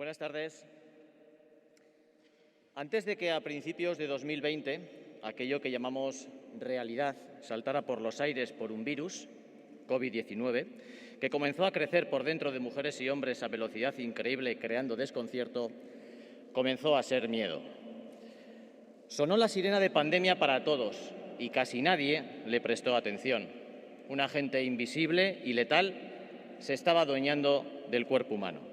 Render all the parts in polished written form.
Buenas tardes. Antes de que a principios de 2020 aquello que llamamos realidad saltara por los aires por un virus, COVID-19, que comenzó a crecer por dentro de mujeres y hombres a velocidad increíble, creando desconcierto, comenzó a ser miedo. Sonó la sirena de pandemia para todos y casi nadie le prestó atención. Un agente invisible y letal se estaba adueñando del cuerpo humano.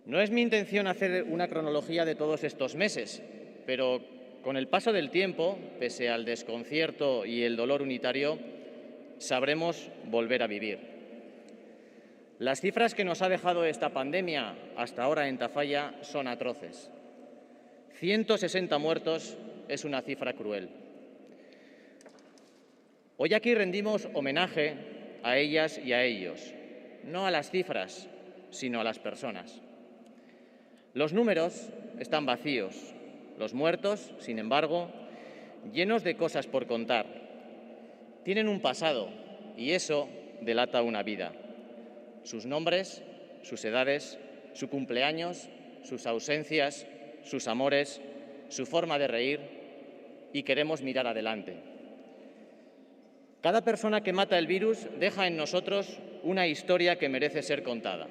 No es mi intención hacer una cronología de todos estos meses, pero con el paso del tiempo, pese al desconcierto y el dolor unitario, sabremos volver a vivir. Las cifras que nos ha dejado esta pandemia hasta ahora en Tafalla son atroces. 160 muertos es una cifra cruel. Hoy aquí rendimos homenaje a ellas y a ellos, no a las cifras, sino a las personas. Los números están vacíos, los muertos, sin embargo, llenos de cosas por contar. Tienen un pasado y eso delata una vida. Sus nombres, sus edades, su cumpleaños, sus ausencias, sus amores, su forma de reír, y queremos mirar adelante. Cada persona que mata el virus deja en nosotros una historia que merece ser contada.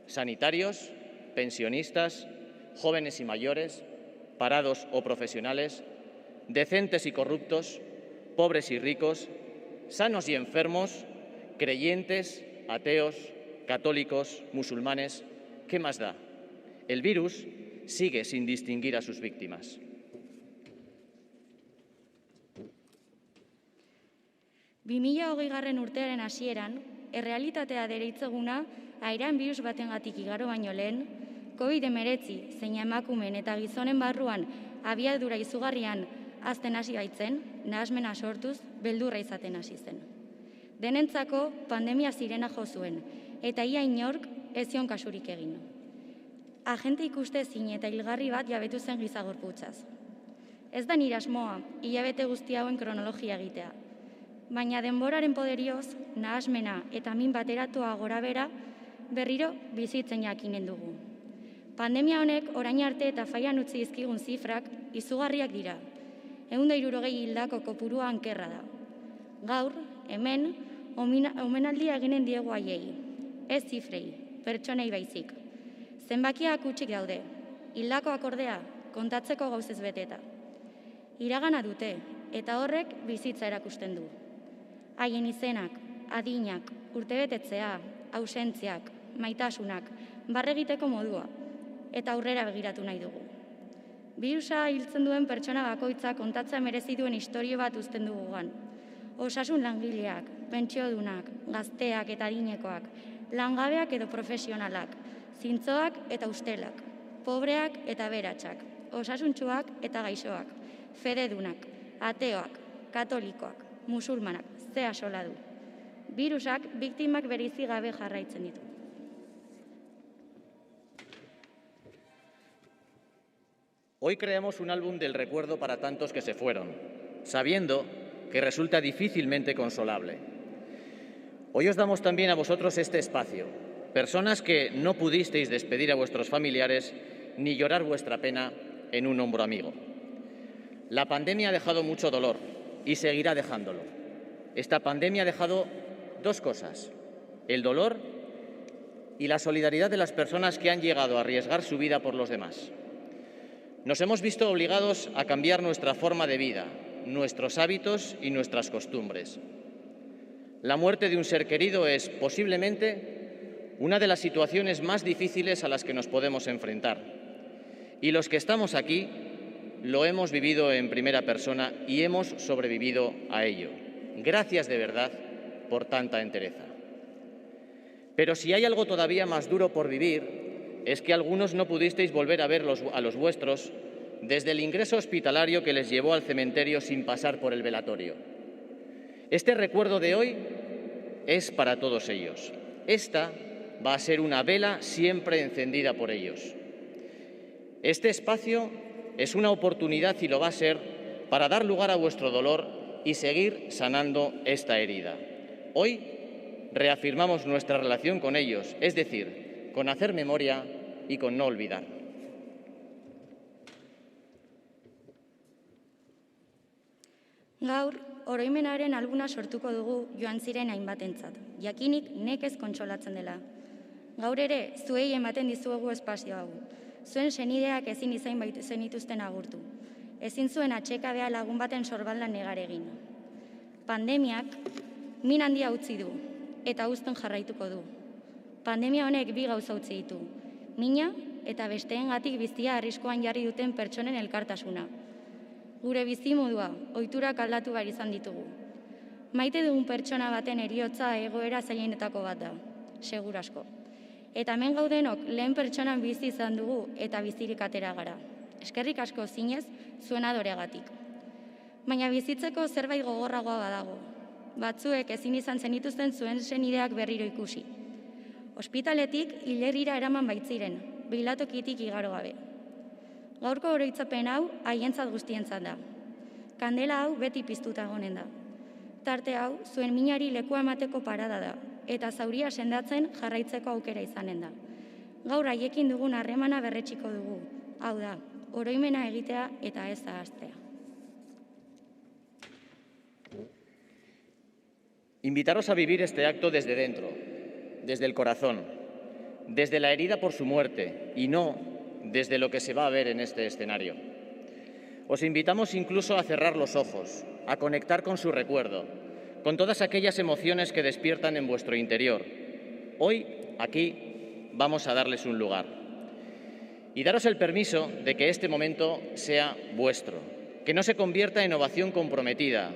Sanitarios, pensionistas, jóvenes y mayores, parados o profesionales, decentes y corruptos, pobres y ricos, sanos y enfermos, creyentes, ateos, católicos, musulmanes, ¿qué más da? El virus sigue sin distinguir a sus víctimas. Urtearen hasieran, errealitatea dereitzeguna airean birus batengatik igaro baino lehen, COVID-19 zein emakumeen eta gizonen barruan abiadura izugarrian hazten hasi baitzen, nahasmena sortuz, beldurra izaten hasi zen. Denentzako pandemia sirena jo zuen, eta ia inork ez zion kasurik egin. Agente ikustezin eta hilgarri bat jabetu zen giza gorputzaz. Ez da nire asmoa, hilabete guzti hauen kronologia egitea. Baina denboraren poderioz, nahasmena eta min bateratua gorabera berriro bizitzen jakinen dugu. Pandemia honek orain arte eta faian utzi dizkigun zifrak izugarriak dira. 160 hildako kopurua ankerra da. Gaur, hemen, omenaldia eginen diegu haiei. Ez zifrei, pertsonei baizik. Zenbakiak hutsik daude, hildakoak ordea kontatzeko gauzez beteta. Iragana dute, eta horrek bizitza erakusten du. Haien izenak, adinak, urtebetetzea, ausentziak, maitasunak, barregiteko modua, eta aurrera begiratu nahi dugu. Birusa hiltzen duen pertsona bakoitza kontatzea merezi duen istorio bat uzten dugugan. Osasun langileak, pentsiodunak, gazteak eta adinekoak, langabeak edo profesionalak, zintzoak eta ustelak, pobreak eta aberatsak, osasuntsuak eta gaixoak, fededunak, ateoak, katolikoak, musulmanak, ze asola du. Birusak biktimak bereizi gabe jarraitzen ditu. Hoy creamos un álbum del recuerdo para tantos que se fueron, sabiendo que resulta difícilmente consolable. Hoy os damos también a vosotros este espacio, personas que no pudisteis despedir a vuestros familiares ni llorar vuestra pena en un hombro amigo. La pandemia ha dejado mucho dolor y seguirá dejándolo. Esta pandemia ha dejado dos cosas: el dolor y la solidaridad de las personas que han llegado a arriesgar su vida por los demás. Nos hemos visto obligados a cambiar nuestra forma de vida, nuestros hábitos y nuestras costumbres. La muerte de un ser querido es posiblemente una de las situaciones más difíciles a las que nos podemos enfrentar. Y los que estamos aquí lo hemos vivido en primera persona y hemos sobrevivido a ello. Gracias de verdad por tanta entereza. Pero si hay algo todavía más duro por vivir, es que algunos no pudisteis volver a ver a los vuestros desde el ingreso hospitalario que les llevó al cementerio sin pasar por el velatorio. Este recuerdo de hoy es para todos ellos. Esta va a ser una vela siempre encendida por ellos. Este espacio es una oportunidad, y lo va a ser, para dar lugar a vuestro dolor y seguir sanando esta herida. Hoy reafirmamos nuestra relación con ellos, es decir, con hacer memoria y con no olvidar. Gaur, oroimenaren albuna sortuko dugu joan ziren hainbatentzat, jakinik nekez kontsolatzen dela. Gaur ere, zuei ematen dizuegu espazio hau. Zuen senideak ezin izain zenituzten agurtu. Ezin zuen atxekabea lagun baten sorbaldan negar egin. Pandemiak min handia utzi du, eta uzten jarraituko du. Pandemia honek bi gauza utzi ditu. Mina eta besteengatik bizia arriskuan jarri duten pertsonen elkartasuna. Gure bizimodua, ohiturak aldatu behar izan ditugu. Maite dugun pertsona baten heriotza egoera zailenetako bat da, segur asko. Eta hemen gaudenok lehen pertsonan bizi izan dugu eta bizirik atera gara. Eskerrik asko zinez, zuen adoreagatik. Baina bizitzeko zerbait gogorragoa badago. Batzuek ezin izan zenituzten zuen senideak berriro ikusi. Ospitaletik hilerrira eraman baitziren, bilatokitik igaro gabe. Gaurko oroitzapen hau haientzat guztientzat da. Kandela hau beti piztuta egonen da. Tarte hau zuen minari lekua emateko parada da, eta zauria sendatzen jarraitzeko aukera izanen da. Gaur haiekin dugun harremana berretxiko dugu. Hau da, oroimena egitea eta ez ahaztea. Invitaros a vivir este acto desde dentro, desde el corazón, desde la herida por su muerte y no desde lo que se va a ver en este escenario. Os invitamos incluso a cerrar los ojos, a conectar con su recuerdo, con todas aquellas emociones que despiertan en vuestro interior. Hoy, aquí, vamos a darles un lugar. Y daros el permiso de que este momento sea vuestro, que no se convierta en ovación comprometida.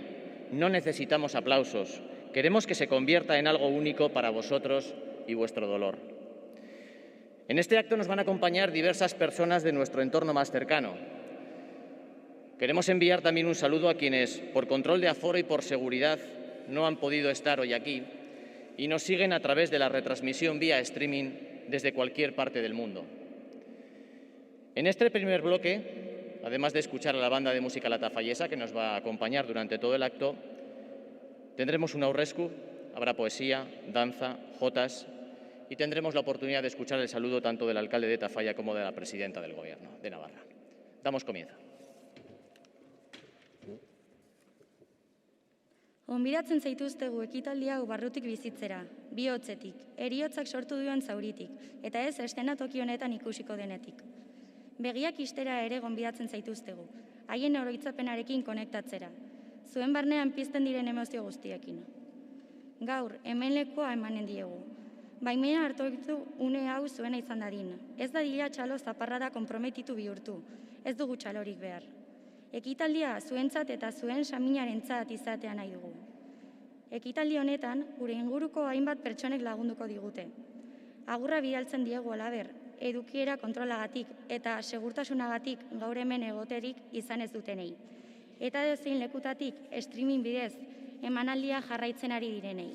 No necesitamos aplausos, queremos que se convierta en algo único para vosotros y vuestro dolor. En este acto nos van a acompañar diversas personas de nuestro entorno más cercano. Queremos enviar también un saludo a quienes, por control de aforo y por seguridad, no han podido estar hoy aquí y nos siguen a través de la retransmisión vía streaming desde cualquier parte del mundo. En este primer bloque, además de escuchar a la banda de música La Tafallesa, que nos va a acompañar durante todo el acto, tendremos un aurrescu, habrá poesía, danza, jotas y tendremos la oportunidad de escuchar el saludo tanto del alcalde de Tafalla como de la presidenta del Gobierno de Navarra. Damos comienzo. Onbiratzen zaituztegu ekitaldi hau barrutik bizitzera, bihotzetik, heriotzak sortu duen zauritik, eta ez eszenatoki honetan ikusiko denetik. Begiak istera ere gonbidatzen zaituztegu, haien oroitzapenarekin konektatzera, zuen barnean pizten diren emozio guztiekin. Gaur, hemen lekua emanen diegu. Baimena hartu une hau zuena izan dadin. Ez da dila txalo zaparrada konprometitu bihurtu, ez dugu txalorik behar. Ekitaldia zuentzat eta zuen saminarentzat izatea nahi dugu. Ekitaldi honetan, gure inguruko hainbat pertsonek lagunduko digute. Agurra bidaltzen diegu halaber, edukiera kontrolagatik eta segurtasunagatik gaur hemen egoterik izan ez dutenei. Eta edozein lekutatik streaming bidez emanaldia jarraitzen ari direnei.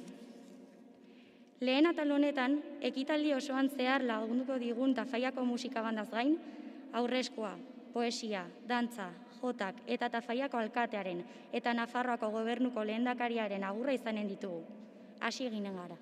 Lehen atal honetan, ekitaldi osoan zehar lagunduko digun Tafallako musika bandaz gain, aurreskua, poesia, dantza, jotak eta Tafallako alkatearen eta Nafarroako gobernuko lehendakariaren agurra izanen ditugu. Hasi eginen gara.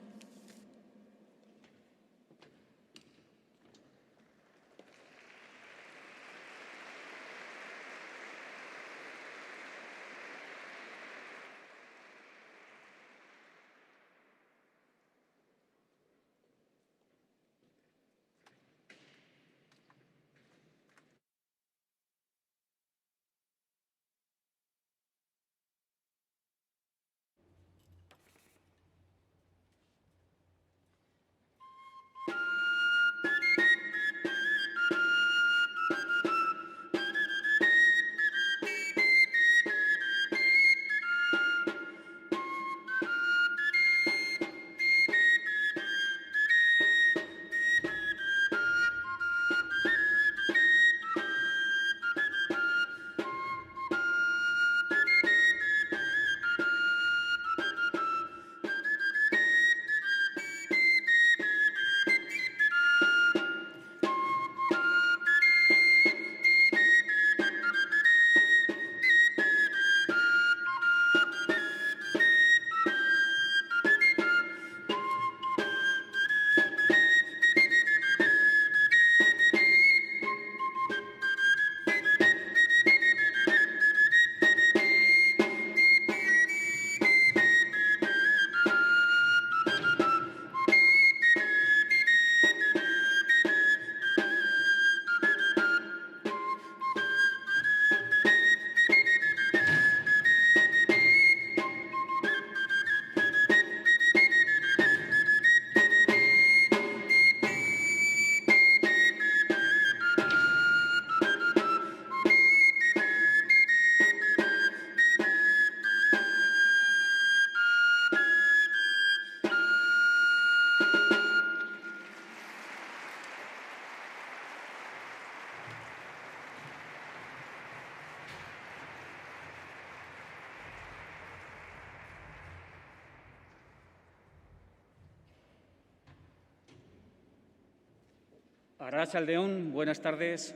Arratsaldeon, buenas tardes.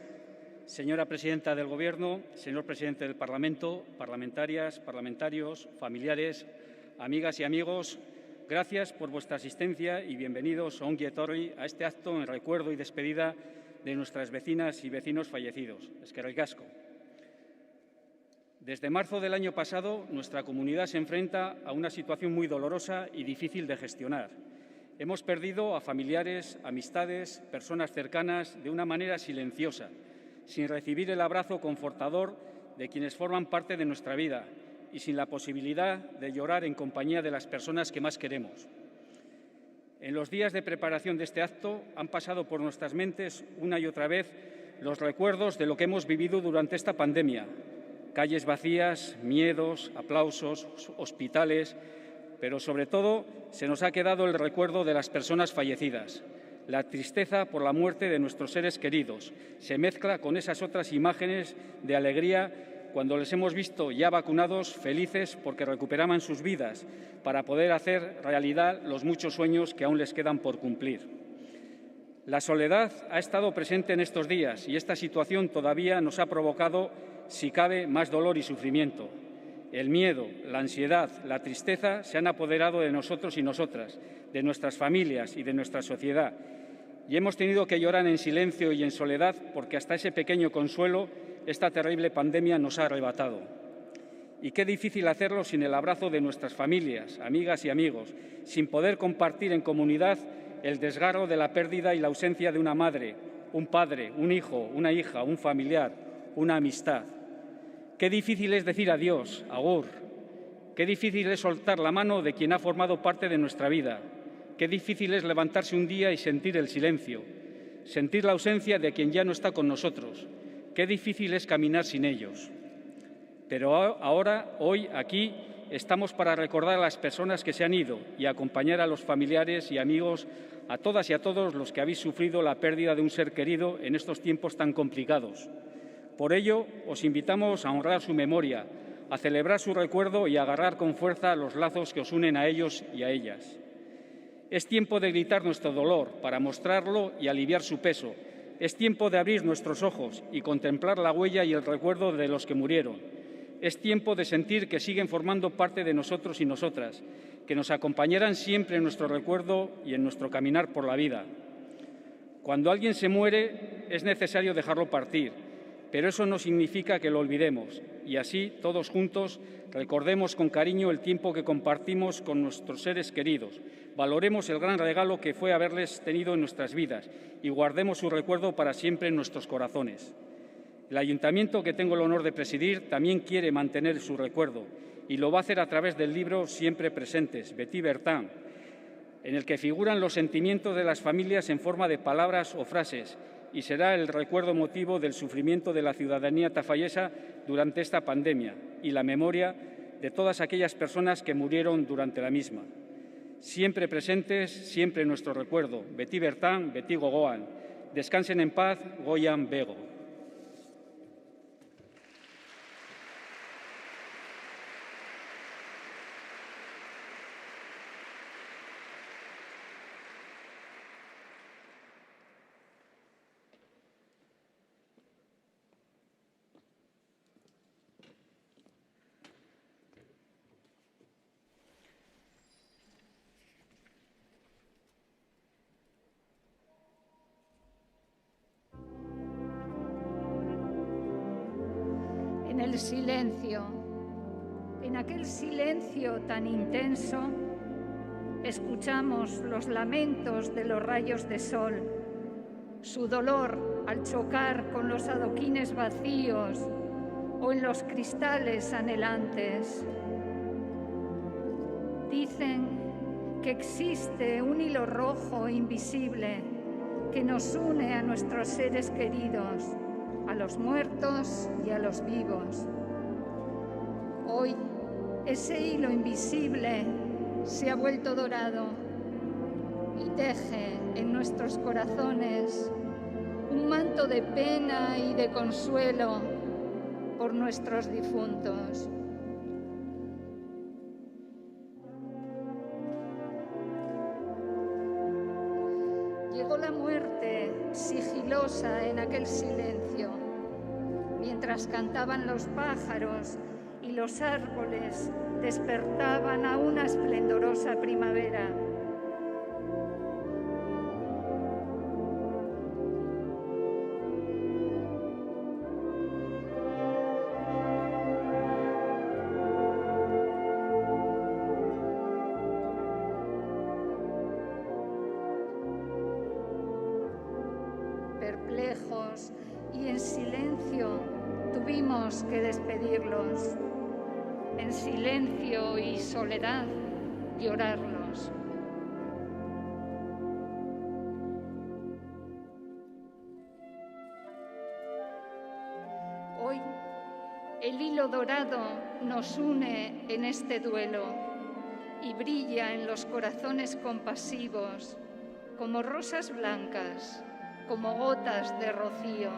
Señora Presidenta del Gobierno, señor Presidente del Parlamento, parlamentarias, parlamentarios, familiares, amigas y amigos, gracias por vuestra asistencia y bienvenidos ongi etorri a este acto en recuerdo y despedida de nuestras vecinas y vecinos fallecidos. Eskerrik asko. Desde marzo del año pasado, nuestra comunidad se enfrenta a una situación muy dolorosa y difícil de gestionar. Hemos perdido a familiares, amistades, personas cercanas de una manera silenciosa, sin recibir el abrazo confortador de quienes forman parte de nuestra vida y sin la posibilidad de llorar en compañía de las personas que más queremos. En los días de preparación de este acto han pasado por nuestras mentes una y otra vez los recuerdos de lo que hemos vivido durante esta pandemia. Calles vacías, miedos, aplausos, hospitales, pero sobre todo se nos ha quedado el recuerdo de las personas fallecidas. La tristeza por la muerte de nuestros seres queridos se mezcla con esas otras imágenes de alegría cuando les hemos visto ya vacunados, felices porque recuperaban sus vidas para poder hacer realidad los muchos sueños que aún les quedan por cumplir. La soledad ha estado presente en estos días y esta situación todavía nos ha provocado, si cabe, más dolor y sufrimiento. El miedo, la ansiedad, la tristeza se han apoderado de nosotros y nosotras, de nuestras familias y de nuestra sociedad. Y hemos tenido que llorar en silencio y en soledad porque hasta ese pequeño consuelo esta terrible pandemia nos ha arrebatado. Y qué difícil hacerlo sin el abrazo de nuestras familias, amigas y amigos, sin poder compartir en comunidad el desgarro de la pérdida y la ausencia de una madre, un padre, un hijo, una hija, un familiar, una amistad. Qué difícil es decir adiós, agur. Qué difícil es soltar la mano de quien ha formado parte de nuestra vida. Qué difícil es levantarse un día y sentir el silencio, sentir la ausencia de quien ya no está con nosotros. Qué difícil es caminar sin ellos. Pero ahora, hoy, aquí, estamos para recordar a las personas que se han ido y acompañar a los familiares y amigos, a todas y a todos los que habéis sufrido la pérdida de un ser querido en estos tiempos tan complicados. Por ello, os invitamos a honrar su memoria, a celebrar su recuerdo y a agarrar con fuerza los lazos que os unen a ellos y a ellas. Es tiempo de gritar nuestro dolor para mostrarlo y aliviar su peso. Es tiempo de abrir nuestros ojos y contemplar la huella y el recuerdo de los que murieron. Es tiempo de sentir que siguen formando parte de nosotros y nosotras, que nos acompañarán siempre en nuestro recuerdo y en nuestro caminar por la vida. Cuando alguien se muere, es necesario dejarlo partir, pero eso no significa que lo olvidemos y así, todos juntos, recordemos con cariño el tiempo que compartimos con nuestros seres queridos, valoremos el gran regalo que fue haberles tenido en nuestras vidas y guardemos su recuerdo para siempre en nuestros corazones. El Ayuntamiento que tengo el honor de presidir también quiere mantener su recuerdo y lo va a hacer a través del libro Siempre Presentes, Betty Bertin, en el que figuran los sentimientos de las familias en forma de palabras o frases y será el recuerdo motivo del sufrimiento de la ciudadanía tafallesa durante esta pandemia y la memoria de todas aquellas personas que murieron durante la misma. Siempre presentes, siempre en nuestro recuerdo. Betty Bertin, Betty Gogoan. Descansen en paz, Goian Bego. En el silencio, en aquel silencio tan intenso, escuchamos los lamentos de los rayos de sol, su dolor al chocar con los adoquines vacíos o en los cristales anhelantes. Dicen que existe un hilo rojo invisible que nos une a nuestros seres queridos, a los muertos y a los vivos. Hoy, ese hilo invisible se ha vuelto dorado y teje en nuestros corazones un manto de pena y de consuelo por nuestros difuntos. Llegó la muerte sigilosa en aquel silencio, mientras cantaban los pájaros y los árboles despertaban a una esplendorosa primavera. Perplejos y en silencio tuvimos que despedirlos. En silencio y soledad llorarlos. Hoy el hilo dorado nos une en este duelo y brilla en los corazones compasivos como rosas blancas, como gotas de rocío,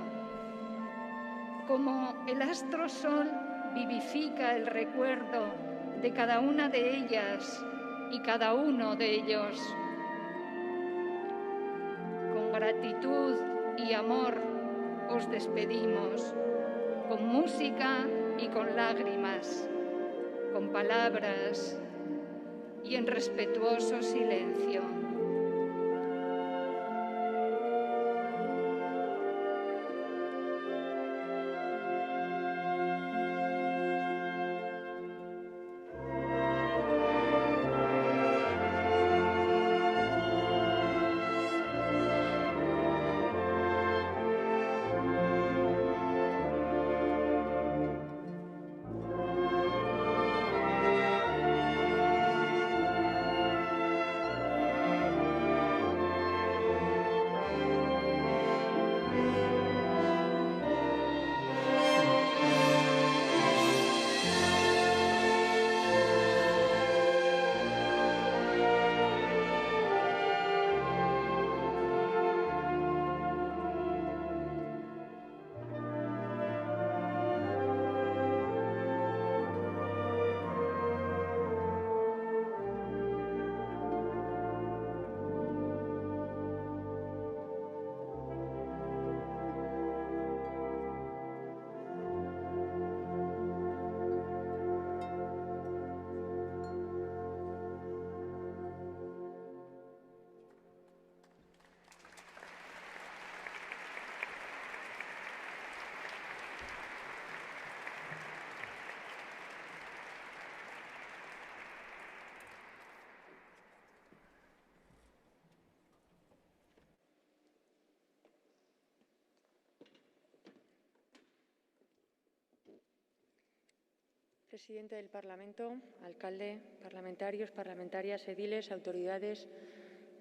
como el astro sol vivifica el recuerdo de cada una de ellas y cada uno de ellos. Con gratitud y amor os despedimos, con música y con lágrimas, con palabras y en respetuoso silencio. Presidente del Parlamento, alcalde, parlamentarios, parlamentarias, ediles, autoridades,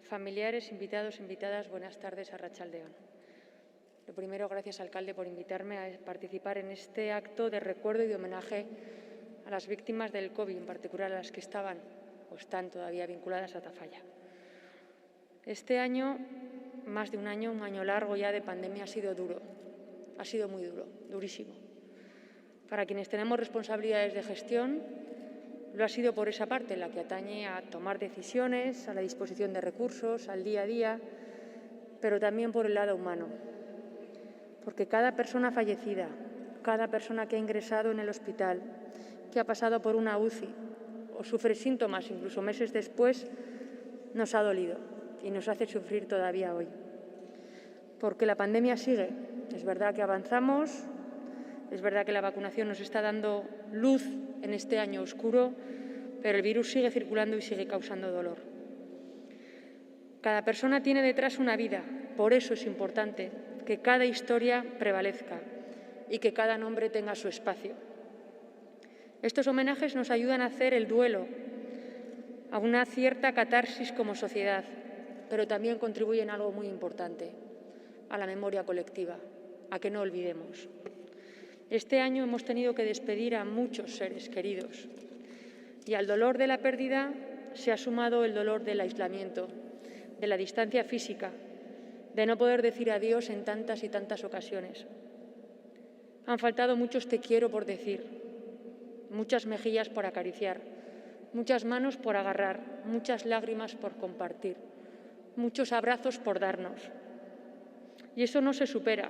familiares, invitados, invitadas, buenas tardes, arratsaldeon. Lo primero, gracias, alcalde, por invitarme a participar en este acto de recuerdo y de homenaje a las víctimas del COVID, en particular a las que estaban o están todavía vinculadas a Tafalla. Este año, más de un año largo ya de pandemia, ha sido duro, ha sido muy duro, durísimo. Para quienes tenemos responsabilidades de gestión, lo ha sido por esa parte, la que atañe a tomar decisiones, a la disposición de recursos, al día a día, pero también por el lado humano. Porque cada persona fallecida, cada persona que ha ingresado en el hospital, que ha pasado por una UCI o sufre síntomas incluso meses después, nos ha dolido y nos hace sufrir todavía hoy. Porque la pandemia sigue. Es verdad que avanzamos. Es verdad que la vacunación nos está dando luz en este año oscuro, pero el virus sigue circulando y sigue causando dolor. Cada persona tiene detrás una vida, por eso es importante que cada historia prevalezca y que cada nombre tenga su espacio. Estos homenajes nos ayudan a hacer el duelo, a una cierta catarsis como sociedad, pero también contribuyen a algo muy importante, a la memoria colectiva, a que no olvidemos. Este año hemos tenido que despedir a muchos seres queridos y al dolor de la pérdida se ha sumado el dolor del aislamiento, de la distancia física, de no poder decir adiós en tantas y tantas ocasiones. Han faltado muchos te quiero por decir, muchas mejillas por acariciar, muchas manos por agarrar, muchas lágrimas por compartir, muchos abrazos por darnos. Y eso no se supera,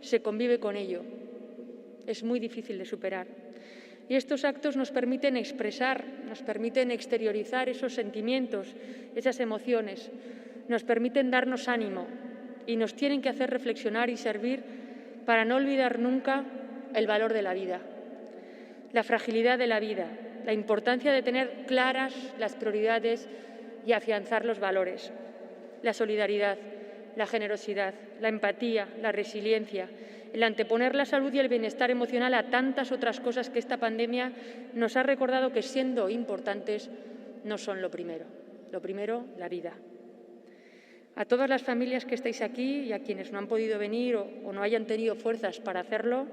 se convive con ello. Es muy difícil de superar. Y estos actos nos permiten expresar, nos permiten exteriorizar esos sentimientos, esas emociones, nos permiten darnos ánimo y nos tienen que hacer reflexionar y servir para no olvidar nunca el valor de la vida, la fragilidad de la vida, la importancia de tener claras las prioridades y afianzar los valores, la solidaridad, la generosidad, la empatía, la resiliencia, el anteponer la salud y el bienestar emocional a tantas otras cosas que esta pandemia nos ha recordado que, siendo importantes, no son lo primero, la vida. A todas las familias que estáis aquí y a quienes no han podido venir o no hayan tenido fuerzas para hacerlo,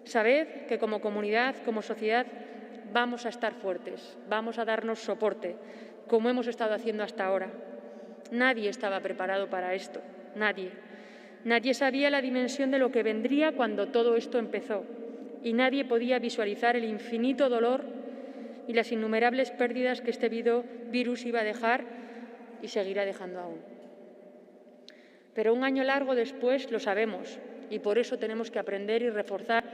sabed que como comunidad, como sociedad, vamos a estar fuertes, vamos a darnos soporte, como hemos estado haciendo hasta ahora. Nadie estaba preparado para esto, nadie. Nadie sabía la dimensión de lo que vendría cuando todo esto empezó y nadie podía visualizar el infinito dolor y las innumerables pérdidas que este virus iba a dejar y seguirá dejando aún. Pero un año largo después lo sabemos y por eso tenemos que aprender y reforzar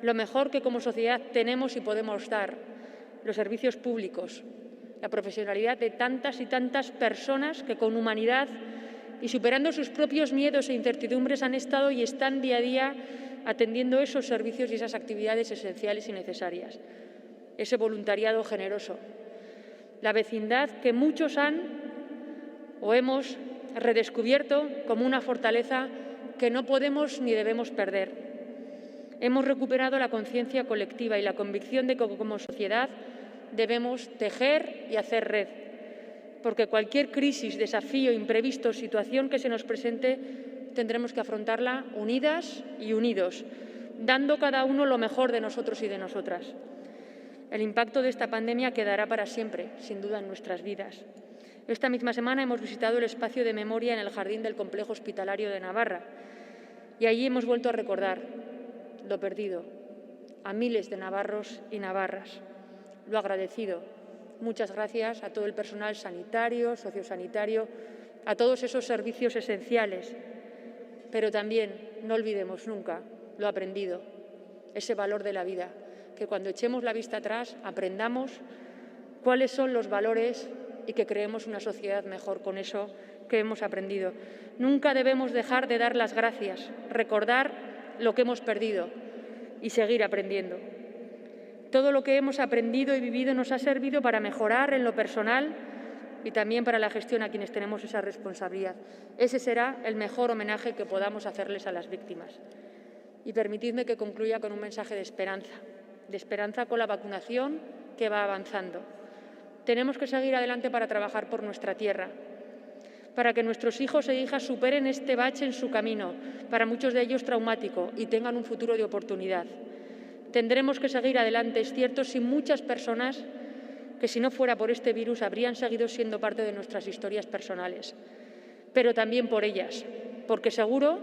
lo mejor que como sociedad tenemos y podemos dar, los servicios públicos, la profesionalidad de tantas y tantas personas que con humanidad y superando sus propios miedos e incertidumbres han estado y están día a día atendiendo esos servicios y esas actividades esenciales y necesarias. Ese voluntariado generoso, la vecindad que muchos han o hemos redescubierto como una fortaleza que no podemos ni debemos perder. Hemos recuperado la conciencia colectiva y la convicción de que como sociedad debemos tejer y hacer red, porque cualquier crisis, desafío, imprevisto, situación que se nos presente, tendremos que afrontarla unidas y unidos, dando cada uno lo mejor de nosotros y de nosotras. El impacto de esta pandemia quedará para siempre, sin duda, en nuestras vidas. Esta misma semana hemos visitado el espacio de memoria en el jardín del Complejo Hospitalario de Navarra y allí hemos vuelto a recordar lo perdido, a miles de navarros y navarras, lo agradecido. Muchas gracias a todo el personal sanitario, sociosanitario, a todos esos servicios esenciales. Pero también no olvidemos nunca lo aprendido, ese valor de la vida, que cuando echemos la vista atrás aprendamos cuáles son los valores y que creemos una sociedad mejor con eso que hemos aprendido. Nunca debemos dejar de dar las gracias, recordar lo que hemos perdido y seguir aprendiendo. Todo lo que hemos aprendido y vivido nos ha servido para mejorar en lo personal y también para la gestión a quienes tenemos esa responsabilidad. Ese será el mejor homenaje que podamos hacerles a las víctimas. Y permitidme que concluya con un mensaje de esperanza con la vacunación que va avanzando. Tenemos que seguir adelante para trabajar por nuestra tierra, para que nuestros hijos e hijas superen este bache en su camino, para muchos de ellos traumático, y tengan un futuro de oportunidad. Tendremos que seguir adelante, es cierto, sin muchas personas que, si no fuera por este virus, habrían seguido siendo parte de nuestras historias personales, pero también por ellas, porque seguro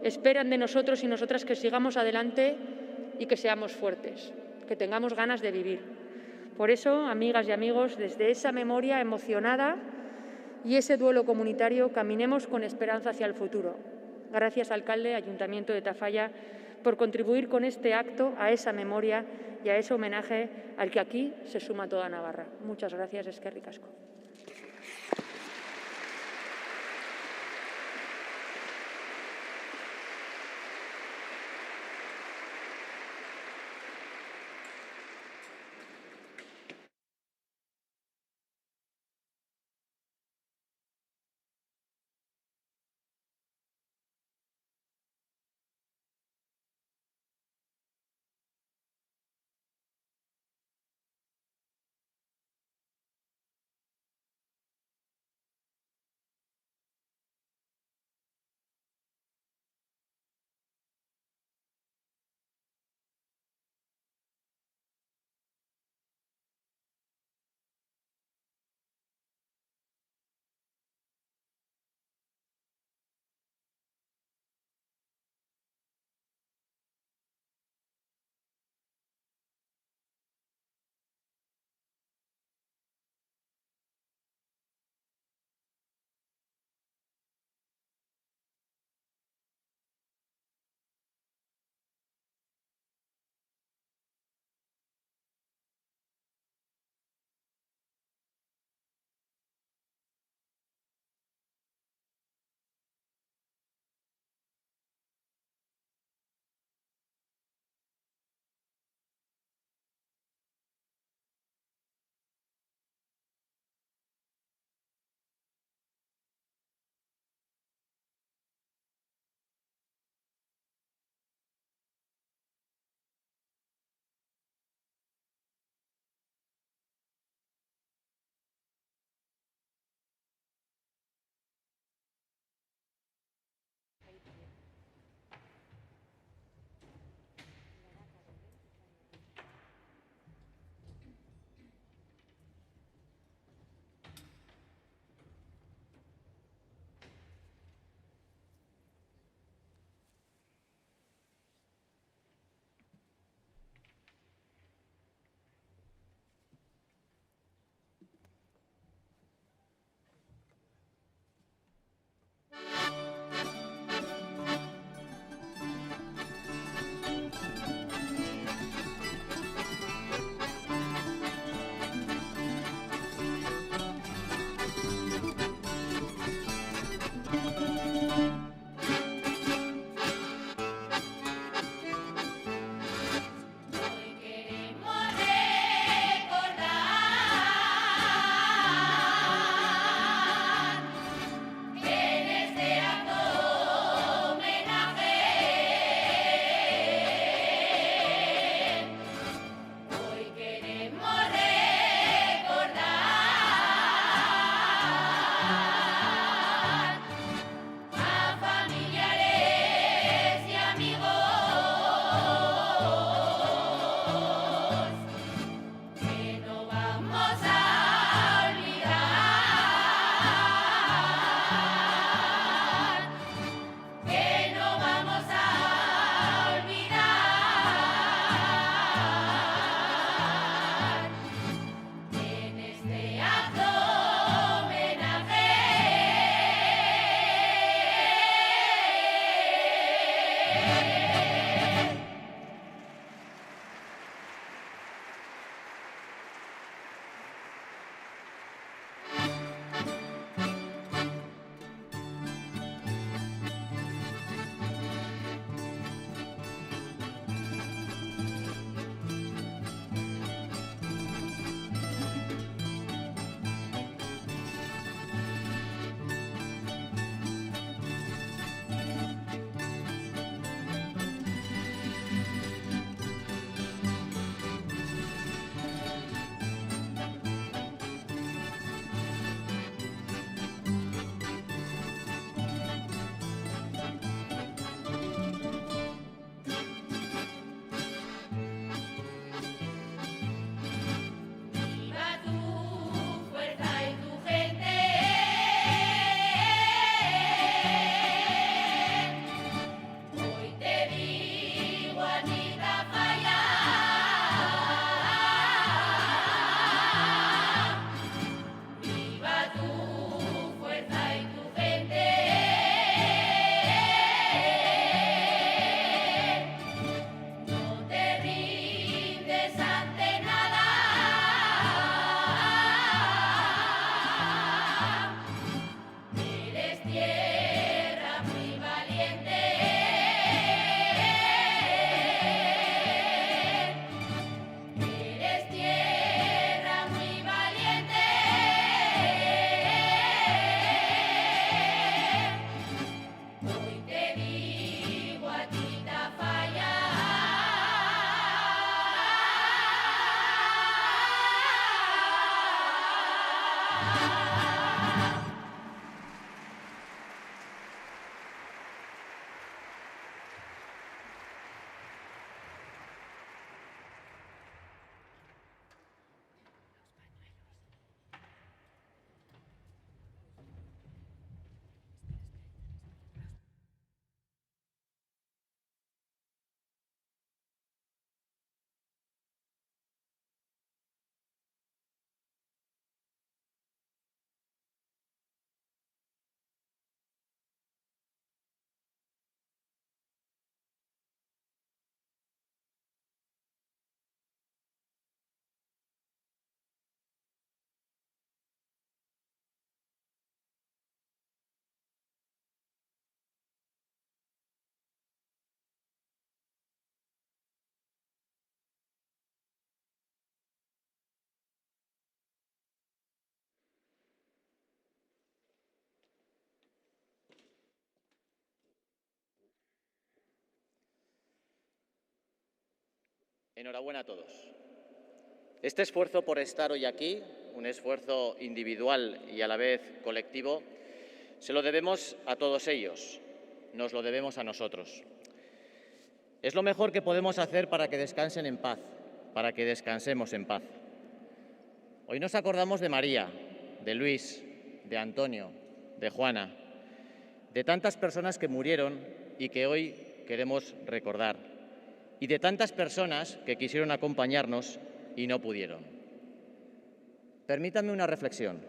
esperan de nosotros y nosotras que sigamos adelante y que seamos fuertes, que tengamos ganas de vivir. Por eso, amigas y amigos, desde esa memoria emocionada y ese duelo comunitario, caminemos con esperanza hacia el futuro. Gracias, alcalde, Ayuntamiento de Tafalla, por contribuir con este acto a esa memoria y a ese homenaje al que aquí se suma toda Navarra. Muchas gracias, eskerrik asko. Enhorabuena a todos. Este esfuerzo por estar hoy aquí, un esfuerzo individual y a la vez colectivo, se lo debemos a todos ellos, nos lo debemos a nosotros. Es lo mejor que podemos hacer para que descansen en paz, para que descansemos en paz. Hoy nos acordamos de María, de Luis, de Antonio, de Juana, de tantas personas que murieron y que hoy queremos recordar, y de tantas personas que quisieron acompañarnos y no pudieron. Permítanme una reflexión.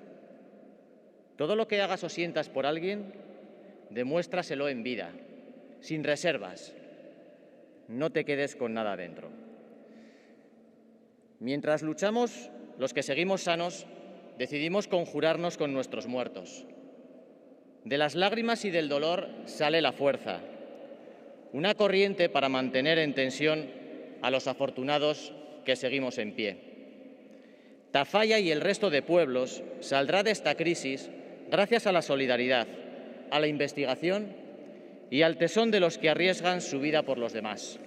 Todo lo que hagas o sientas por alguien, demuéstraselo en vida, sin reservas. No te quedes con nada dentro. Mientras luchamos, los que seguimos sanos, decidimos conjurarnos con nuestros muertos. De las lágrimas y del dolor sale la fuerza, una corriente para mantener en tensión a los afortunados que seguimos en pie. Tafalla y el resto de pueblos saldrá de esta crisis gracias a la solidaridad, a la investigación y al tesón de los que arriesgan su vida por los demás.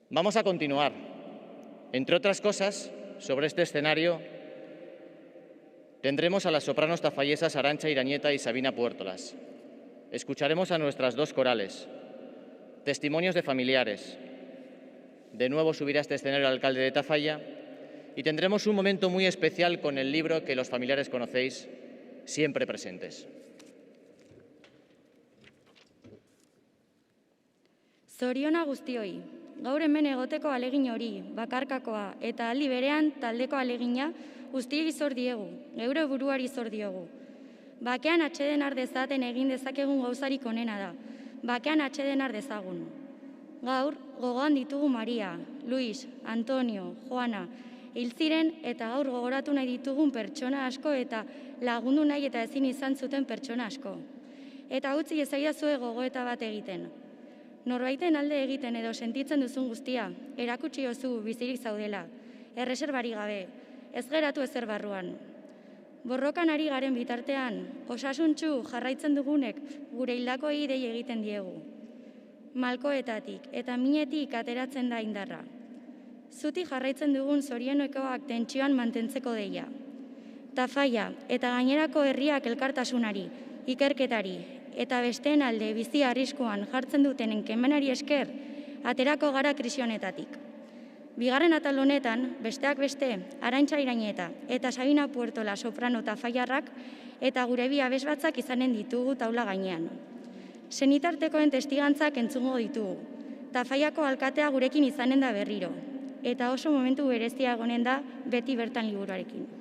Vamos a continuar. Entre otras cosas, sobre este escenario tendremos a las sopranos tafallesas Arantxa Irañeta y Sabina Puertolas. Escucharemos a nuestras dos corales, testimonios de familiares. De nuevo subirá a este escenario el alcalde de Tafalla y tendremos un momento muy especial con el libro que los familiares conocéis, Siempre presentes. Zoriona guztioi, gaur hemen egoteko alegin hori, bakarkakoa eta aldi berean taldeko alegina guztiei zor diegu, geure buruari zor diogu. Bakean atxeden har dezaten egin dezakegun gauzarik onena da, bakean atxeden har dezagun. Gaur, gogoan ditugu Maria, Luis, Antonio, Juana, hil ziren eta gaur gogoratu nahi ditugun pertsona asko eta lagundu nahi eta ezin izan zuten pertsona asko. Eta utzi ezaiazue gogoeta bat egiten. Norbaiten alde egiten edo sentitzen duzun guztia, erakutsi ozu bizirik zaudela, erreserbari gabe, ez geratu ezer barruan. Borrokan ari garen bitartean, osasuntsu jarraitzen dugunek gure hildakoei dei egiten diegu. Malkoetatik eta minetik ateratzen da indarra. Zutik jarraitzen dugun zorionekoak tentsioan mantentzeko deia. Tafalla eta gainerako herriak elkartasunari, ikerketari eta besteen alde bizi arriskuan jartzen dutenen kemenari esker, aterako gara krisi honetatik. Bigarren atal honetan, besteak beste, Arantxa Irañeta eta Sabina Puertola soprano tafallarrak eta gure bi abesbatzak izanen ditugu taula gainean. Senitartekoen testigantzak entzungo ditugu. Tafallako alkatea gurekin izanen da berriro. Eta oso momentu berezia egonen da beti bertan liburuarekin.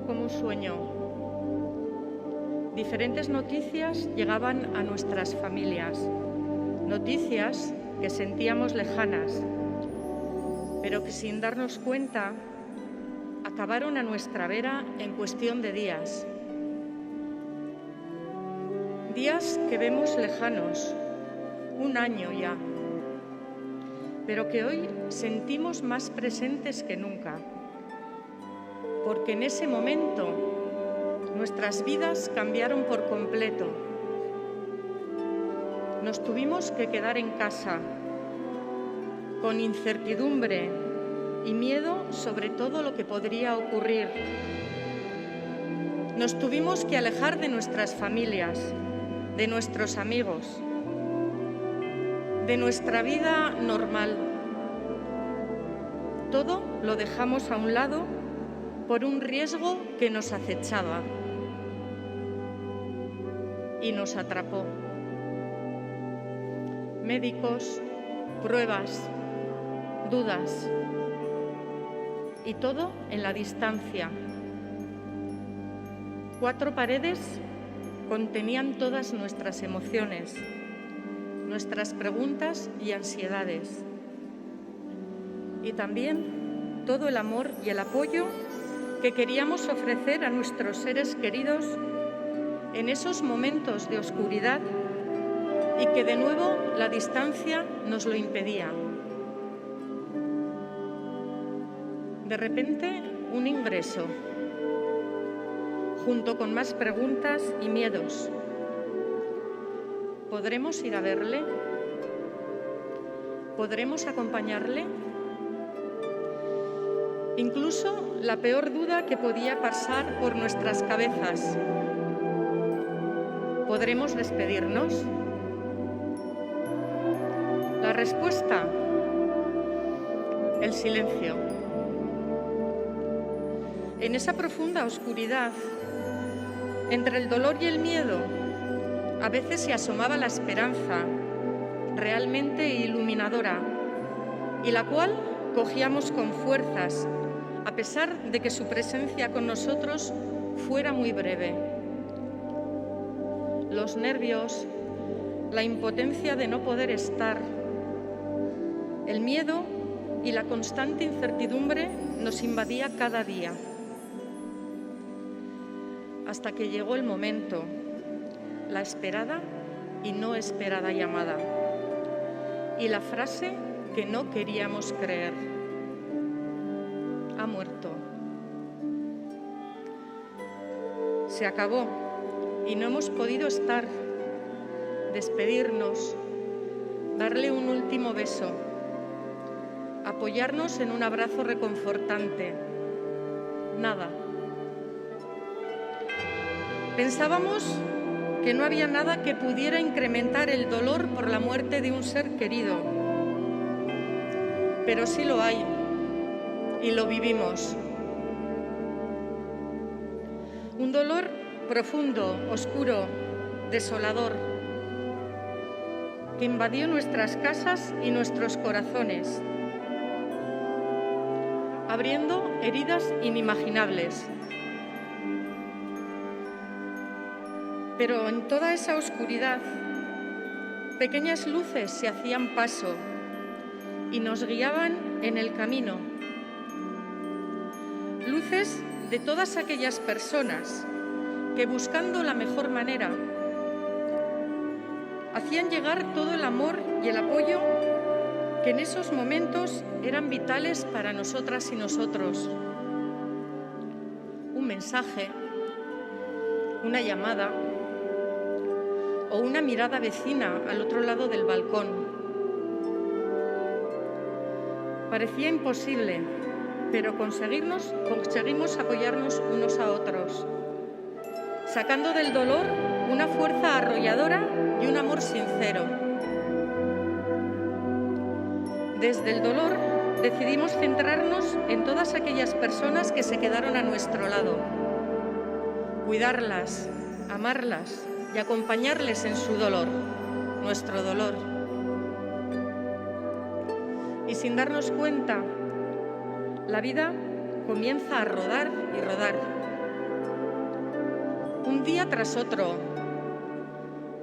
como un sueño. Diferentes noticias llegaban a nuestras familias, noticias que sentíamos lejanas, pero que sin darnos cuenta acabaron a nuestra vera en cuestión de días. Días que vemos lejanos, un año ya, pero que hoy sentimos más presentes que nunca, porque en ese momento nuestras vidas cambiaron por completo. Nos tuvimos que quedar en casa, con incertidumbre y miedo sobre todo lo que podría ocurrir. Nos tuvimos que alejar de nuestras familias, de nuestros amigos, de nuestra vida normal. Todo lo dejamos a un lado por un riesgo que nos acechaba y nos atrapó. Médicos, pruebas, dudas y todo en la distancia. 4 paredes contenían todas nuestras emociones, nuestras preguntas y ansiedades, y también todo el amor y el apoyo que queríamos ofrecer a nuestros seres queridos en esos momentos de oscuridad y que de nuevo la distancia nos lo impedía. De repente, un ingreso, junto con más preguntas y miedos. ¿Podremos ir a verle? ¿Podremos acompañarle? Incluso la peor duda que podía pasar por nuestras cabezas. ¿Podremos despedirnos? La respuesta, el silencio. En esa profunda oscuridad, entre el dolor y el miedo, a veces se asomaba la esperanza, realmente iluminadora, y la cual cogíamos con fuerzas, a pesar de que su presencia con nosotros fuera muy breve. Los nervios, la impotencia de no poder estar, el miedo y la constante incertidumbre nos invadía cada día. Hasta que llegó el momento, la esperada y no esperada llamada, y la frase que no queríamos creer: ha muerto. Se acabó y no hemos podido estar, despedirnos, darle un último beso, apoyarnos en un abrazo reconfortante. Nada. Pensábamos que no había nada que pudiera incrementar el dolor por la muerte de un ser querido. Pero sí lo hay, y lo vivimos. Un dolor profundo, oscuro, desolador, que invadió nuestras casas y nuestros corazones, abriendo heridas inimaginables. Pero en toda esa oscuridad, pequeñas luces se hacían paso y nos guiaban en el camino. Luces de todas aquellas personas que, buscando la mejor manera, hacían llegar todo el amor y el apoyo que en esos momentos eran vitales para nosotras y nosotros. Un mensaje, una llamada o una mirada vecina al otro lado del balcón. Parecía imposible, pero conseguimos apoyarnos unos a otros, sacando del dolor una fuerza arrolladora y un amor sincero. Desde el dolor decidimos centrarnos en todas aquellas personas que se quedaron a nuestro lado, cuidarlas, amarlas y acompañarles en su dolor, nuestro dolor. Y sin darnos cuenta, la vida comienza a rodar y rodar, un día tras otro,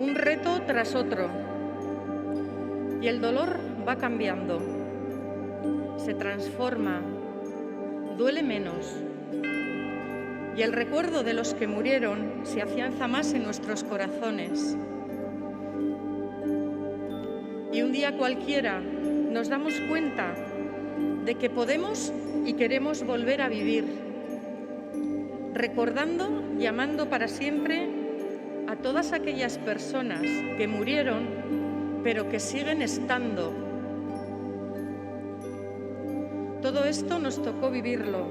un reto tras otro, y el dolor va cambiando, se transforma, duele menos, y el recuerdo de los que murieron se afianza más en nuestros corazones. Y un día cualquiera nos damos cuenta de que podemos y queremos volver a vivir, recordando y amando para siempre a todas aquellas personas que murieron, pero que siguen estando. Todo esto nos tocó vivirlo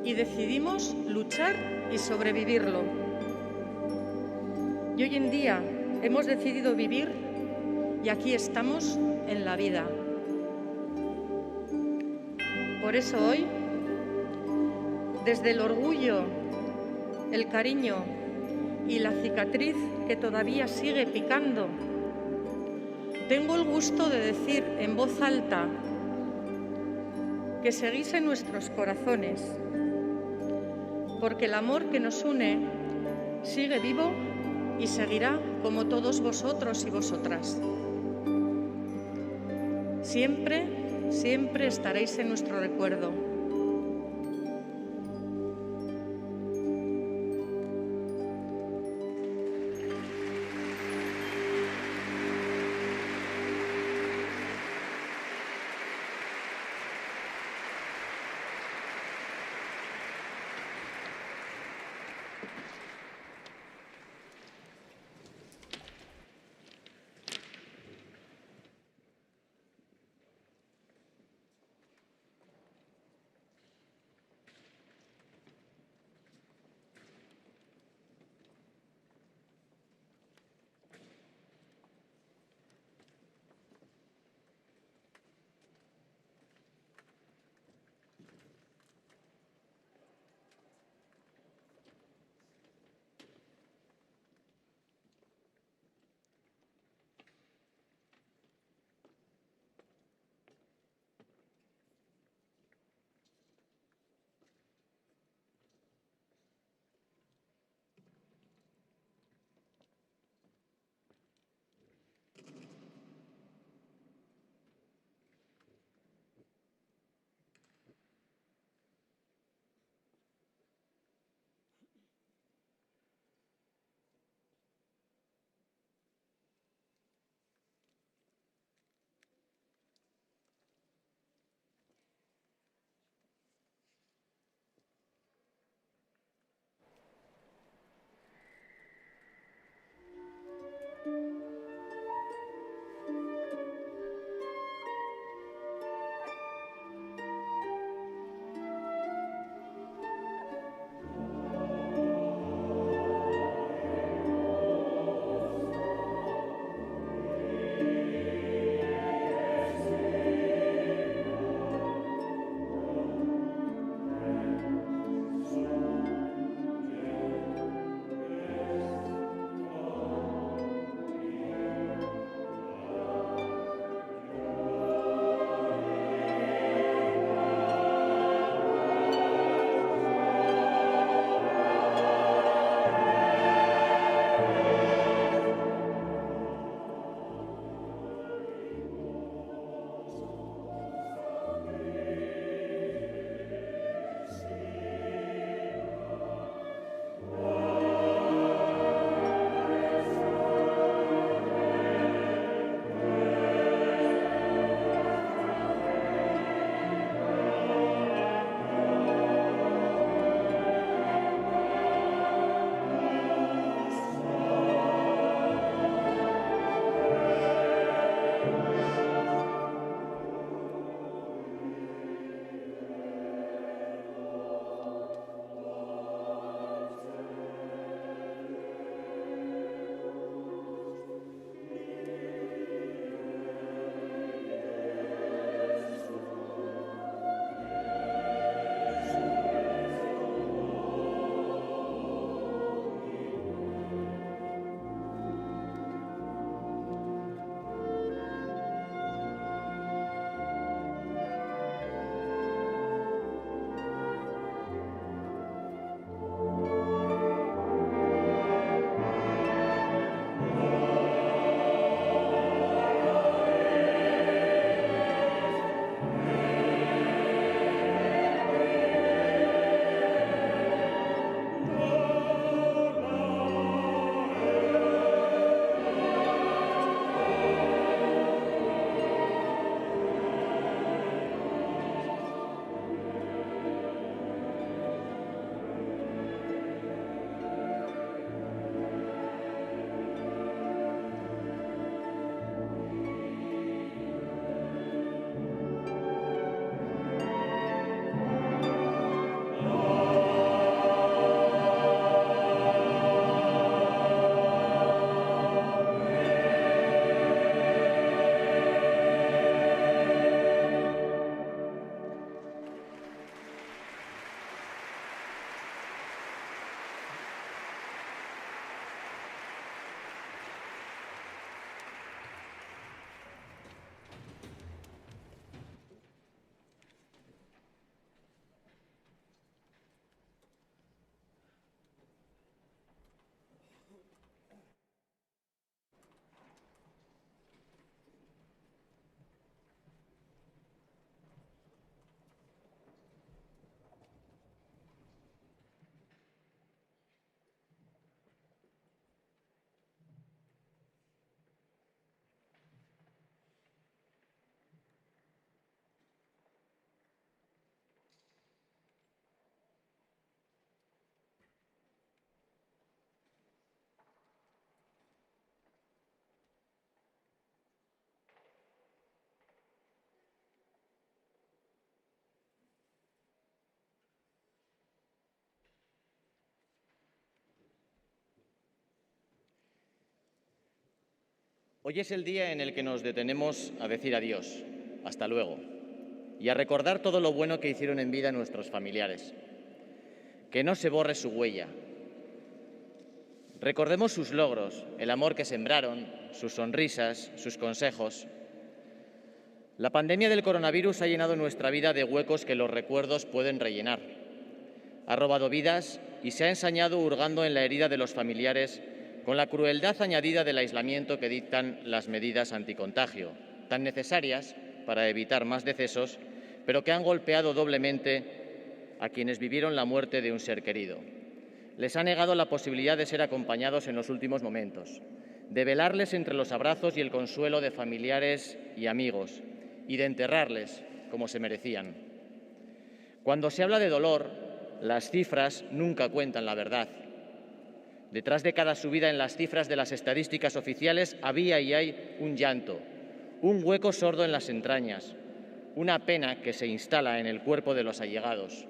y decidimos luchar y sobrevivirlo. Y hoy en día hemos decidido vivir y aquí estamos en la vida. Por eso hoy, desde el orgullo, el cariño y la cicatriz que todavía sigue picando, tengo el gusto de decir en voz alta que seguís en nuestros corazones, porque el amor que nos une sigue vivo y seguirá como todos vosotros y vosotras. Siempre, siempre estaréis en nuestro recuerdo. Hoy es el día en el que nos detenemos a decir adiós, hasta luego, y a recordar todo lo bueno que hicieron en vida nuestros familiares. Que no se borre su huella. Recordemos sus logros, el amor que sembraron, sus sonrisas, sus consejos. La pandemia del coronavirus ha llenado nuestra vida de huecos que los recuerdos pueden rellenar. Ha robado vidas y se ha ensañado hurgando en la herida de los familiares con la crueldad añadida del aislamiento que dictan las medidas anticontagio, tan necesarias para evitar más decesos, pero que han golpeado doblemente a quienes vivieron la muerte de un ser querido. Les ha negado la posibilidad de ser acompañados en los últimos momentos, de velarles entre los abrazos y el consuelo de familiares y amigos, y de enterrarles como se merecían. Cuando se habla de dolor, las cifras nunca cuentan la verdad. Detrás de cada subida en las cifras de las estadísticas oficiales había y hay un llanto, un hueco sordo en las entrañas, una pena que se instala en el cuerpo de los allegados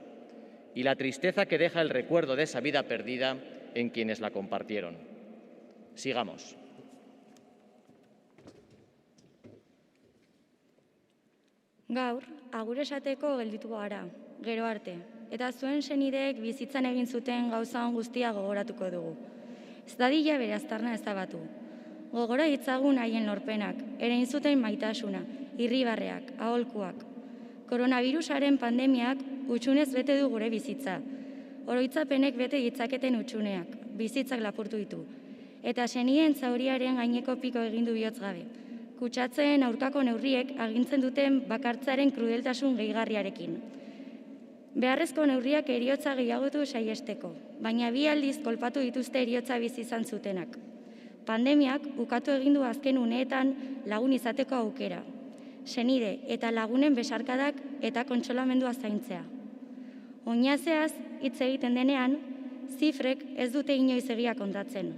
y la tristeza que deja el recuerdo de esa vida perdida en quienes la compartieron. Sigamos. Gaur, agur esateko gelditu gara, gero arte, eta zuen senideek bizitzan egin zuten gauza on guztia gogoratuko dugu. Ez dadila bere aztarna ezabatu. Gogora ditzagun haien lorpenak, erein zuten maitasuna, irribarreak, aholkuak. Koronavirusaren pandemiak utxunez bete du gure bizitza. Oroitzapenek bete ditzaketen utxuneak, bizitzak lapurtu ditu. Eta senideen zauriaren gaineko piko egin du bihotz gabe. Kutsatzeen aurkako neurriek agintzen duten bakartzaren krudeltasun gehigarriarekin. Beharrezko neurriak heriotza gehiagotu saiesteko, baina bi aldiz kolpatu dituzte heriotza bizi izan zutenak. Pandemiak ukatu egin du azken uneetan lagun izateko aukera. Senide eta lagunen besarkadak eta kontsolamendua zaintzea. Oinazeaz hitz egiten denean, zifrek ez dute inoiz egia kontatzen.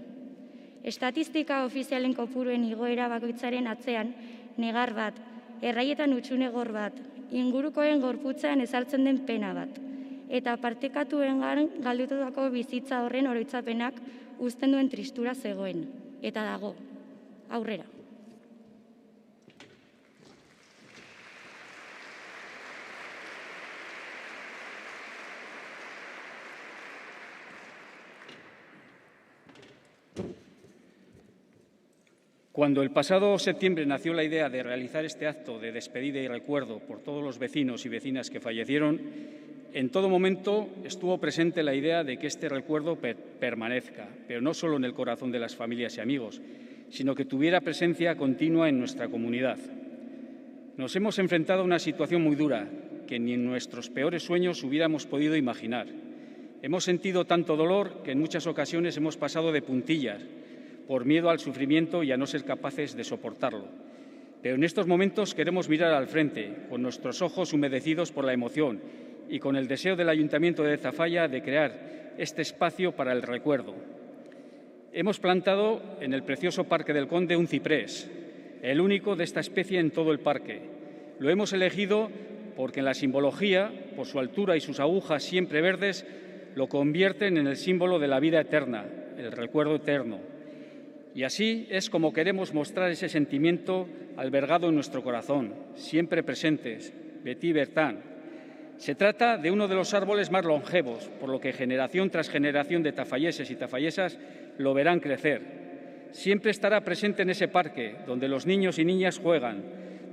Estatistika ofizialen kopuruen igoera bakoitzaren atzean, negar bat, erraietan utxune gor bat, ingurukoen gorputzean ezartzen den pena bat, eta partekatuengan galdututako bizitza horren oroitzapenak uzten duen tristura zegoen, eta dago, aurrera. Cuando el pasado septiembre nació la idea de realizar este acto de despedida y recuerdo por todos los vecinos y vecinas que fallecieron, en todo momento estuvo presente la idea de que este recuerdo permanezca, pero no solo en el corazón de las familias y amigos, sino que tuviera presencia continua en nuestra comunidad. Nos hemos enfrentado a una situación muy dura que ni en nuestros peores sueños hubiéramos podido imaginar. Hemos sentido tanto dolor que en muchas ocasiones hemos pasado de puntillas por miedo al sufrimiento y a no ser capaces de soportarlo. Pero en estos momentos queremos mirar al frente, con nuestros ojos humedecidos por la emoción y con el deseo del Ayuntamiento de Zafalla de crear este espacio para el recuerdo. Hemos plantado en el precioso Parque del Conde un ciprés, el único de esta especie en todo el parque. Lo hemos elegido porque en la simbología, por su altura y sus agujas siempre verdes, lo convierten en el símbolo de la vida eterna, el recuerdo eterno. Y así es como queremos mostrar ese sentimiento albergado en nuestro corazón, siempre presentes, Beti Bertán. Se trata de uno de los árboles más longevos, por lo que generación tras generación de tafalleses y tafallesas lo verán crecer. Siempre estará presente en ese parque, donde los niños y niñas juegan,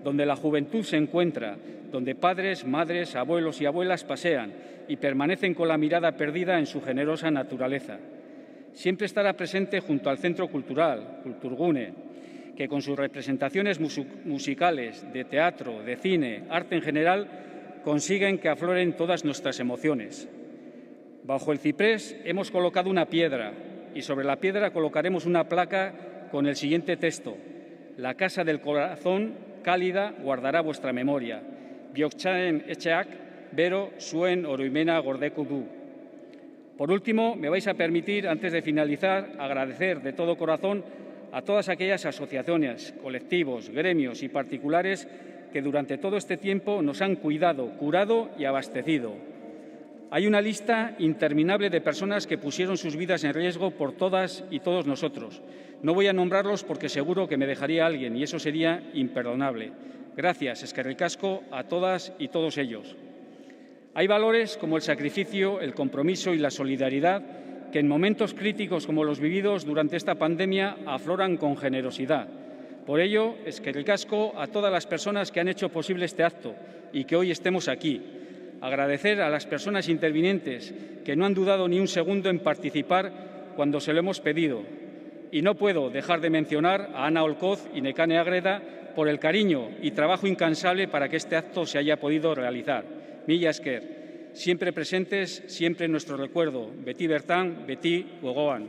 donde la juventud se encuentra, donde padres, madres, abuelos y abuelas pasean y permanecen con la mirada perdida en su generosa naturaleza. Siempre estará presente junto al Centro Cultural, Kulturgune, que con sus representaciones musicales, de teatro, de cine, arte en general, consiguen que afloren todas nuestras emociones. Bajo el ciprés hemos colocado una piedra y sobre la piedra colocaremos una placa con el siguiente texto: La casa del corazón cálida guardará vuestra memoria. Biokcharen etxeak bero zuen oroimena gordeko du. Por último, me vais a permitir, antes de finalizar, agradecer de todo corazón a todas aquellas asociaciones, colectivos, gremios y particulares que durante todo este tiempo nos han cuidado, curado y abastecido. Hay una lista interminable de personas que pusieron sus vidas en riesgo por todas y todos nosotros. No voy a nombrarlos porque seguro que me dejaría alguien y eso sería imperdonable. Gracias, eskerrik asko, a todas y todos ellos. Hay valores como el sacrificio, el compromiso y la solidaridad que en momentos críticos como los vividos durante esta pandemia afloran con generosidad. Por ello, eskerrik asko a todas las personas que han hecho posible este acto y que hoy estemos aquí. Agradecer a las personas intervinientes que no han dudado ni un segundo en participar cuando se lo hemos pedido. Y no puedo dejar de mencionar a Ana Olcoz y Nekane Agreda por el cariño y trabajo incansable para que este acto se haya podido realizar. Mila esker, siempre presentes, siempre en nuestro recuerdo. Beti bertan, beti gogoan.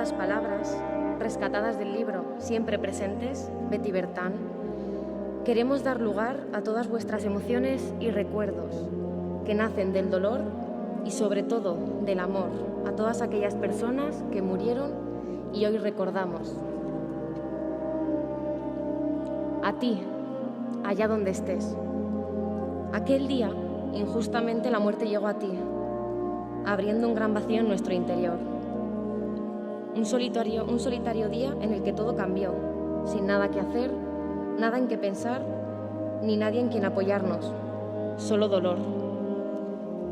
estas palabras, rescatadas del libro Siempre presentes, Betty Bertán, queremos dar lugar a todas vuestras emociones y recuerdos que nacen del dolor y sobre todo del amor a todas aquellas personas que murieron y hoy recordamos. A ti, allá donde estés. Aquel día, injustamente, la muerte llegó a ti, abriendo un gran vacío en nuestro interior. Un solitario día en el que todo cambió, sin nada que hacer, nada en que pensar, ni nadie en quien apoyarnos, solo dolor.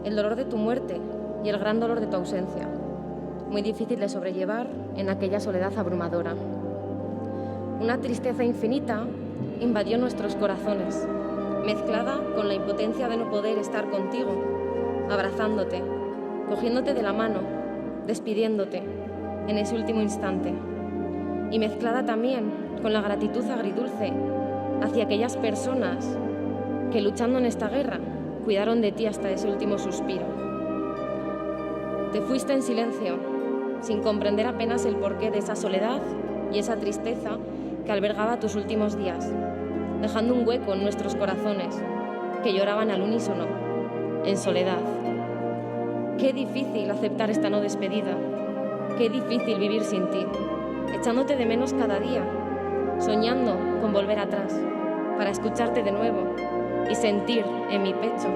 El dolor de tu muerte y el gran dolor de tu ausencia, muy difícil de sobrellevar en aquella soledad abrumadora. Una tristeza infinita invadió nuestros corazones, mezclada con la impotencia de no poder estar contigo, abrazándote, cogiéndote de la mano, despidiéndote en ese último instante, y mezclada también con la gratitud agridulce hacia aquellas personas que, luchando en esta guerra, cuidaron de ti hasta ese último suspiro. Te fuiste en silencio, sin comprender apenas el porqué de esa soledad y esa tristeza que albergaba tus últimos días, dejando un hueco en nuestros corazones que lloraban al unísono, en soledad. Qué difícil aceptar esta no despedida, qué difícil vivir sin ti, echándote de menos cada día, soñando con volver atrás, para escucharte de nuevo y sentir en mi pecho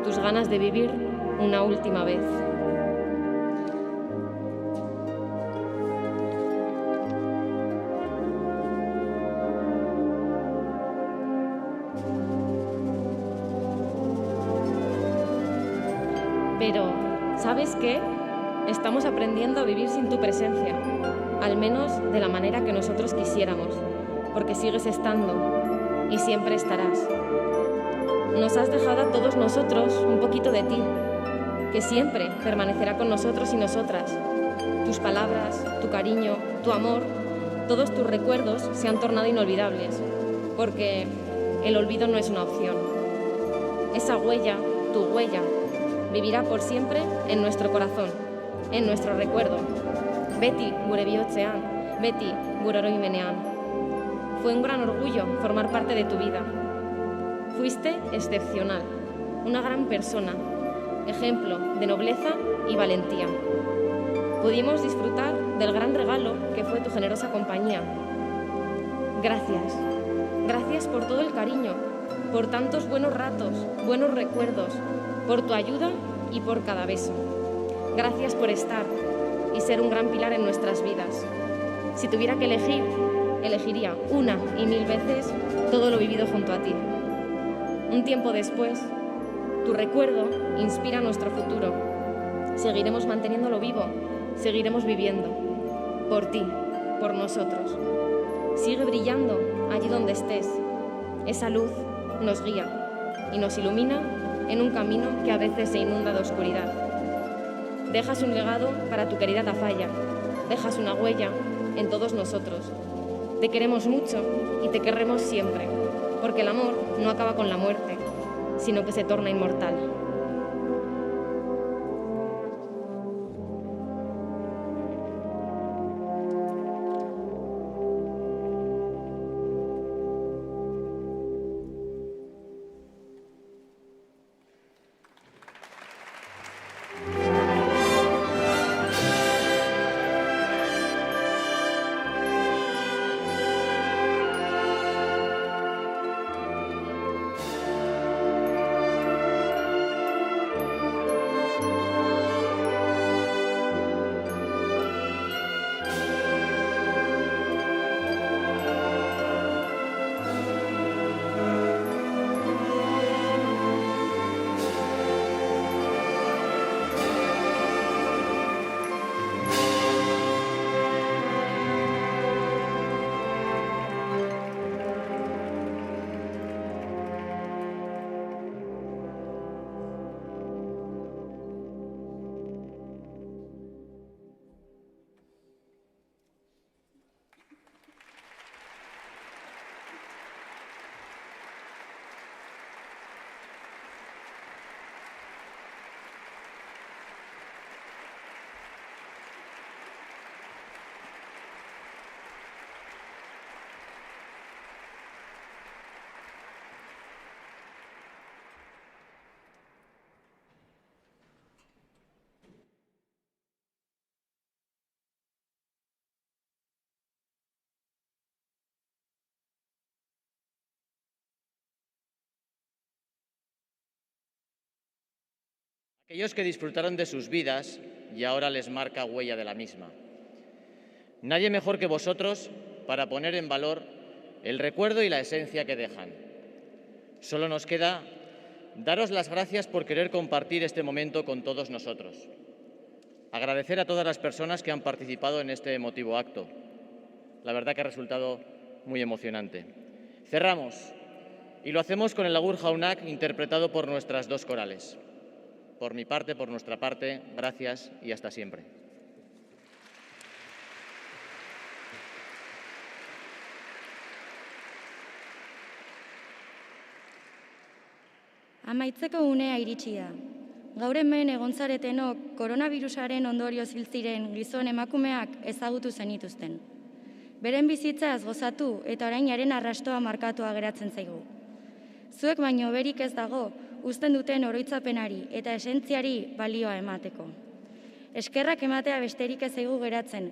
tus ganas de vivir una última vez. Pero, ¿sabes qué? Estamos aprendiendo a vivir sin tu presencia, al menos de la manera que nosotros quisiéramos, porque sigues estando y siempre estarás. Nos has dejado a todos nosotros un poquito de ti, que siempre permanecerá con nosotros y nosotras. Tus palabras, tu cariño, tu amor, todos tus recuerdos se han tornado inolvidables, porque el olvido no es una opción. Esa huella, tu huella, vivirá por siempre en nuestro corazón, en nuestro recuerdo. Beti gure bihotzean, beti gure oroimenean. Fue un gran orgullo formar parte de tu vida. Fuiste excepcional, una gran persona, ejemplo de nobleza y valentía. Pudimos disfrutar del gran regalo que fue tu generosa compañía. Gracias. Gracias por todo el cariño, por tantos buenos ratos, buenos recuerdos, por tu ayuda y por cada beso. Gracias por estar y ser un gran pilar en nuestras vidas. Si tuviera que elegir, elegiría una y mil veces todo lo vivido junto a ti. Un tiempo después, tu recuerdo inspira nuestro futuro. Seguiremos manteniéndolo vivo, seguiremos viviendo. Por ti, por nosotros. Sigue brillando allí donde estés. Esa luz nos guía y nos ilumina en un camino que a veces se inunda de oscuridad. Dejas un legado para tu querida Tafalla, dejas una huella en todos nosotros. Te queremos mucho y te querremos siempre, porque el amor no acaba con la muerte, sino que se torna inmortal. Aquellos que disfrutaron de sus vidas y ahora les marca huella de la misma. Nadie mejor que vosotros para poner en valor el recuerdo y la esencia que dejan. Solo nos queda daros las gracias por querer compartir este momento con todos nosotros. Agradecer a todas las personas que han participado en este emotivo acto. La verdad que ha resultado muy emocionante. Cerramos y lo hacemos con el Agur Jaunak interpretado por nuestras dos corales. Por mi parte, por nuestra parte, gracias y hasta siempre. Amaitzeko unea iritsi da. Gaur hemen egon zaretenok koronavirusaren ondorioz hil ziren gizon emakumeak ezagutu zenituzten. Beren bizitzaz gozatu eta orainaren arrastoa markatua geratzen zaigu. Zuek baino berik ez dago uzten duten oroitzapenari eta esentziari balioa emateko. Eskerrak ematea besterik ez zaigu geratzen,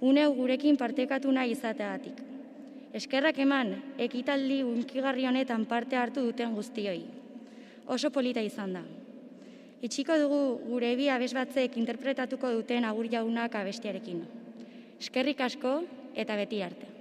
une gurekin partekatu nahi izateagatik. Eskerrak eman ekitaldi hunkigarri honetan parte hartu duten guztioi. Oso polita izan da. Itxiko dugu gure bi abes batzek interpretatuko duten Agur Jaunak abestiarekin. Eskerrik asko eta beti arte.